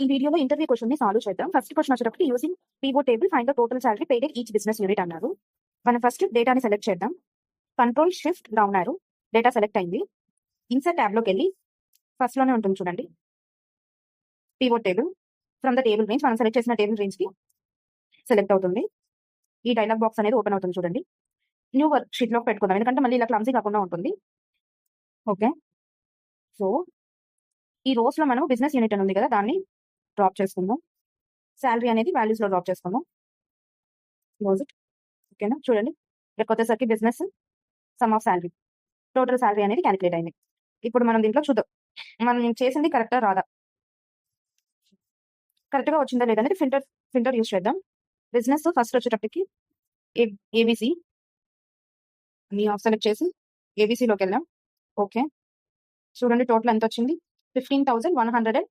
ఈ వీడియోలో interview question ని సాల్వ్ చేద్దాం. ఫస్ట్ క్వశ్చన్ వచ్చేటప్పటికి using pivot table find the total salary paid at each business unit అన్నారు. మనం ఫస్ట్ డేటాని సెలెక్ట్ చేద్దాం. Control shift down arrow, data select అయింది. ఇన్సర్ట్ ట్యాబ్ లోకి వెళ్ళి ఫస్ట్ లోనే ఉంటుంది చూడండి pivot table. From the table range మనం సెలెక్ట్ చేసిన టేబుల్ రేంజ్ కి సెలెక్ట్ అవుతుంది. ఈ డైలాగ్ బాక్స్ అనేది ఓపెన్ అవుతుంది చూడండి. న్యూ వర్క్ షీట్ లోకి పెట్టుకుందాం, ఎందుకంటే మళ్ళీ ఇలా క్లమ్సీ కాకుండా ఉంటుంది. ఓకే, సో ఈ రోస్ లో మనం బిజినెస్ యూనిట్ అని ఉంది కదా, దాన్ని డ్రాప్ చేసుకుందాం. శాలరీ అనేది వాల్యూస్ లో డ్రాప్ చేసుకుందాం. Close it. ఓకేనా, చూడండి ఇక్కడికి వచ్చేసరికి business some of salary, total salary అనేది క్యాలిక్యులేట్ అయింది. ఇప్పుడు మనం దీంట్లో చూద్దాం మనం చేసింది కరెక్టా రాదా, కరెక్ట్ గా వచ్చిందా లేదనేది ఫిల్టర్ యూస్ చేద్దాం. బిజినెస్ ఫస్ట్ వచ్చేటప్పటికి ఏబిసి మీ ఆఫ్ సెలెక్ట్ చేసి ఏబిసిలోకి వెళ్ళాం. ఓకే, చూడండి టోటల్ ఎంత వచ్చింది, 15,100